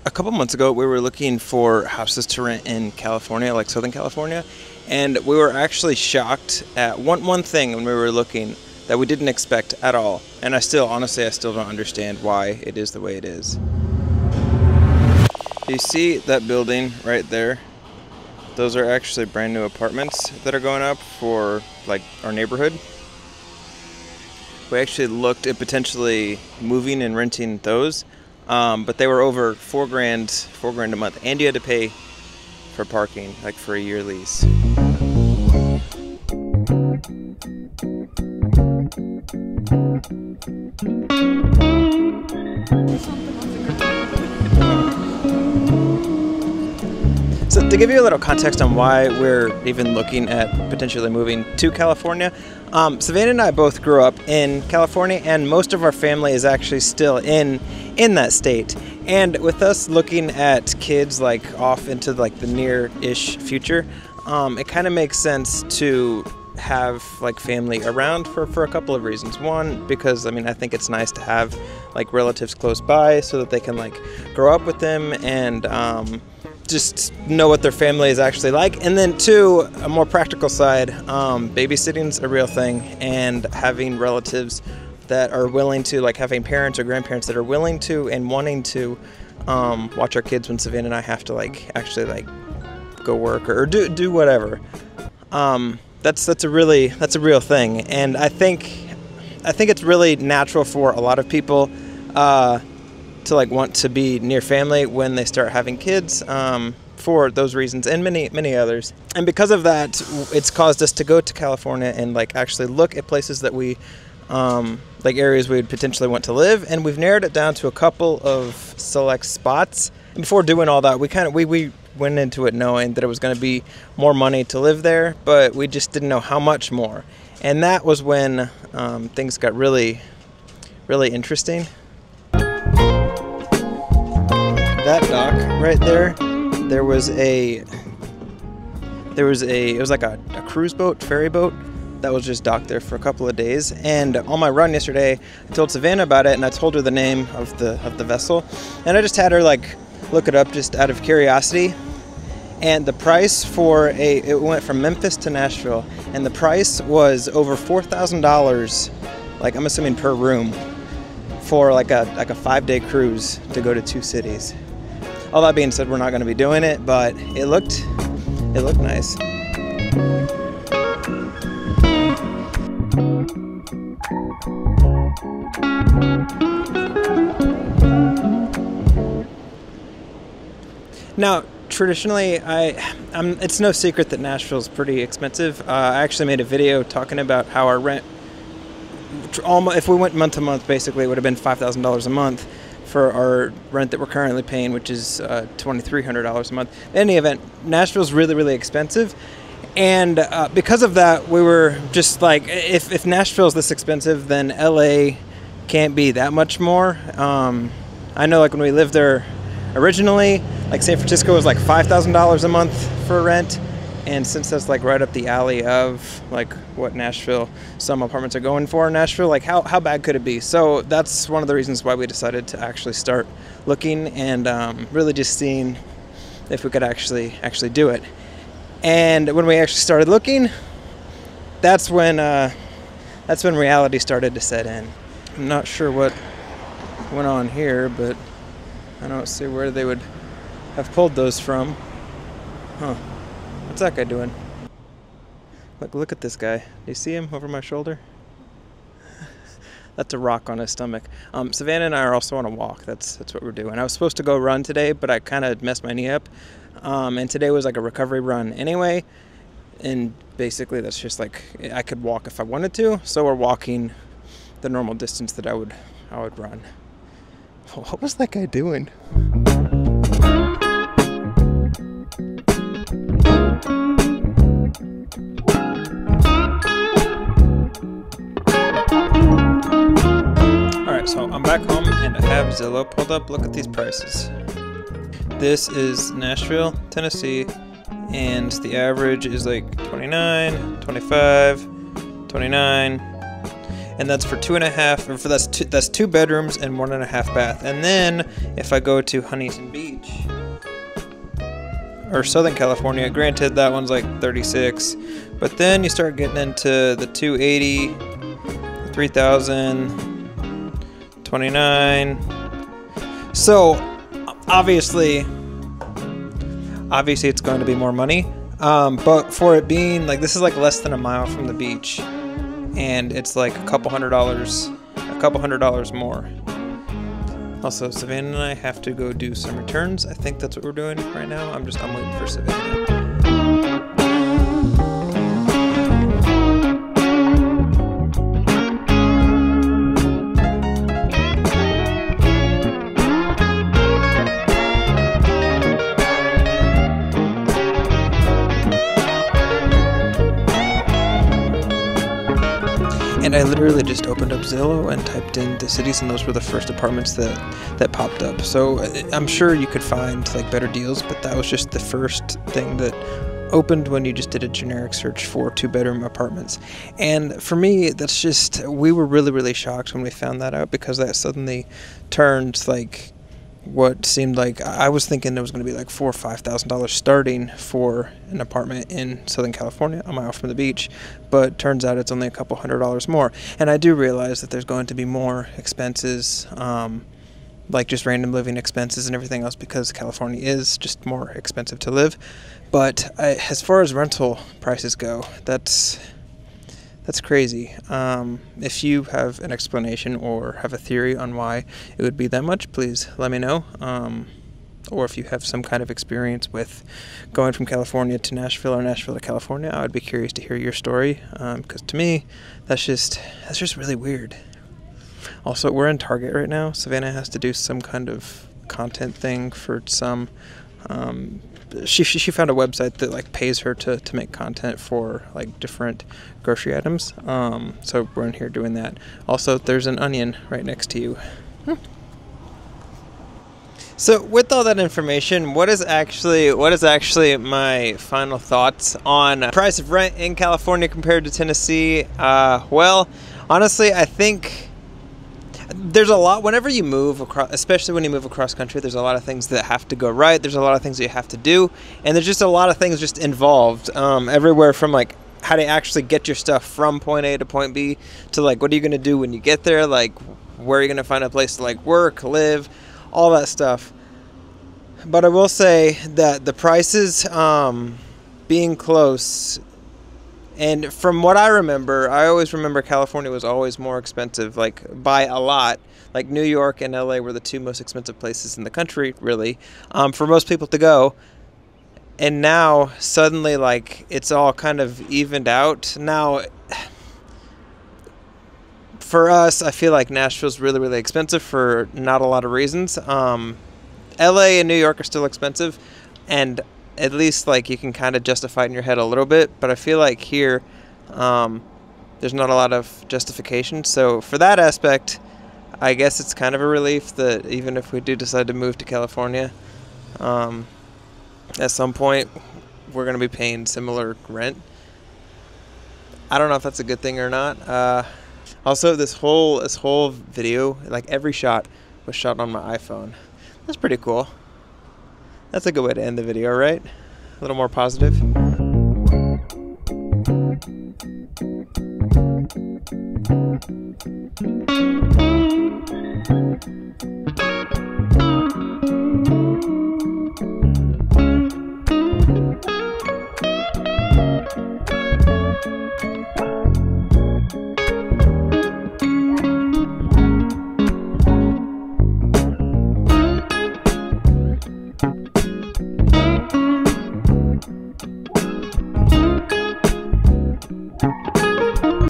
a couple months ago, we were looking for houses to rent in California, like Southern California, and we were actually shocked at one thing when we were looking that we didn't expect at all. And honestly, I still don't understand why it is the way it is. You see that building right there? Those are actually brand new apartments that are going up for like our neighborhood. We actually looked at potentially moving and renting those, but they were over $4 grand a month, and you had to pay for parking, like for a year lease. So to give you a little context on why we're even looking at potentially moving to California, Savannah and I both grew up in California, and most of our family is actually still in that state. And with us looking at kids like off into like the near-ish future, it kind of makes sense to have like family around for a couple of reasons. One, because I think it's nice to have like relatives close by so that they can like grow up with them and just know what their family is actually like. And then two, a more practical side, babysitting's a real thing, and having relatives that are willing to, like having parents or grandparents that are willing to and wanting to watch our kids when Savannah and I have to like actually like go work or do whatever. That's a real thing, and I think it's really natural for a lot of people to like want to be near family when they start having kids, for those reasons and many others. And because of that, it's caused us to go to California and like actually look at places that we like areas we would potentially want to live, and we've narrowed it down to a couple of select spots. And before doing all that, we went into it knowing that it was going to be more money to live there, but we just didn't know how much more. And that was when things got really interesting. That dock right there, it was like a cruise boat, ferry boat that was just docked there for a couple of days. And on my run yesterday, I told Savannah about it, and I told her the name of the vessel, and I just had her like look it up just out of curiosity. And the price for it went from Memphis to Nashville, and the price was over $4,000, like I'm assuming per room, for like a 5-day cruise to go to 2 cities. All that being said, we're not going to be doing it, but it looked nice. Now, traditionally, it's no secret that Nashville's pretty expensive. I actually made a video talking about how our rent, if we went month to month, basically it would have been $5,000 a month for our rent that we're currently paying, which is $2,300 a month. In any event, Nashville's really expensive, and because of that, we were just like, if Nashville's this expensive, then LA can't be that much more. I know, like when we lived there originally, like San Francisco was like $5,000 a month for rent, and since that's like right up the alley of like what Nashville, some apartments are going for in Nashville, like how bad could it be? So that's one of the reasons why we decided to actually start looking and really just seeing if we could actually do it. And when we actually started looking, that's when reality started to set in. I'm not sure what went on here, but I don't see where they would have pulled those from. Huh. What's that guy doing? Look at this guy. Do you see him over my shoulder? That's a rock on his stomach. Savannah and I are also on a walk. That's what we're doing. I was supposed to go run today, but I kind of messed my knee up. And today was like a recovery run anyway. And basically that's just like, I could walk if I wanted to. So we're walking the normal distance that I would run. What was that guy doing? Alright, so I'm back home and I have Zillow pulled up. Look at these prices. This is Nashville, Tennessee, and the average is like 29, 25, 29. and that's for 2.5, or for that's 2 bedrooms and 1.5 bath. And then if I go to Huntington Beach or Southern California, granted that one's like 36, but then you start getting into the 280, 3,000, 29. So obviously it's going to be more money, but for it being like, this is like less than a mile from the beach, and it's like a couple hundred dollars more. Also, Savannah and I have to go do some returns. I think that's what we're doing right now. I'm waiting for Savannah. And I literally just opened up Zillow and typed in the cities, and those were the first apartments that popped up. So I'm sure you could find like better deals, but that was just the first thing that opened when you just did a generic search for 2-bedroom apartments. And for me, that's just, we were really, really shocked when we found that out, because that suddenly turned like what seemed like, I was thinking it was going to be like $4,000 or $5,000 starting for an apartment in Southern California, a mile from the beach, but turns out it's only a couple $100s more. And I do realize that there's going to be more expenses, like just random living expenses and everything else, because California is just more expensive to live. But as far as rental prices go, that's crazy. If you have an explanation or have a theory on why it would be that much, please let me know. Or if you have some kind of experience with going from California to Nashville or Nashville to California, I would be curious to hear your story, because to me, that's just really weird. Also, we're in Target right now. Savannah has to do some kind of content thing for some. She found a website that like pays her to make content for like different grocery items. So we're in here doing that. Also, there's an onion right next to you. So with all that information, what is actually my final thoughts on price of rent in California compared to Tennessee? Well, honestly, I think there's a lot, whenever you move across, especially when you move across country, there's a lot of things that have to go right. There's a lot of things that you have to do, and there's just a lot of things just involved, everywhere from like how to actually get your stuff from point A to point B, to like what are you going to do when you get there, like where are you going to find a place to like work, live, all that stuff. But I will say that the prices being close, and from what I remember, I always remember California was always more expensive, like by a lot. Like New York and LA were the 2 most expensive places in the country, really, for most people to go. And now suddenly, like, it's all kind of evened out. Now, for us, I feel like Nashville's really, really expensive for not a lot of reasons. LA and New York are still expensive, and at least like you can kind of justify it in your head a little bit, but I feel like here there's not a lot of justification. So for that aspect, I guess it's kind of a relief that even if we do decide to move to California, at some point we're going to be paying similar rent. I don't know if that's a good thing or not. Also, this whole video, like every shot was shot on my iPhone. That's pretty cool. That's a good way to end the video, right? A little more positive.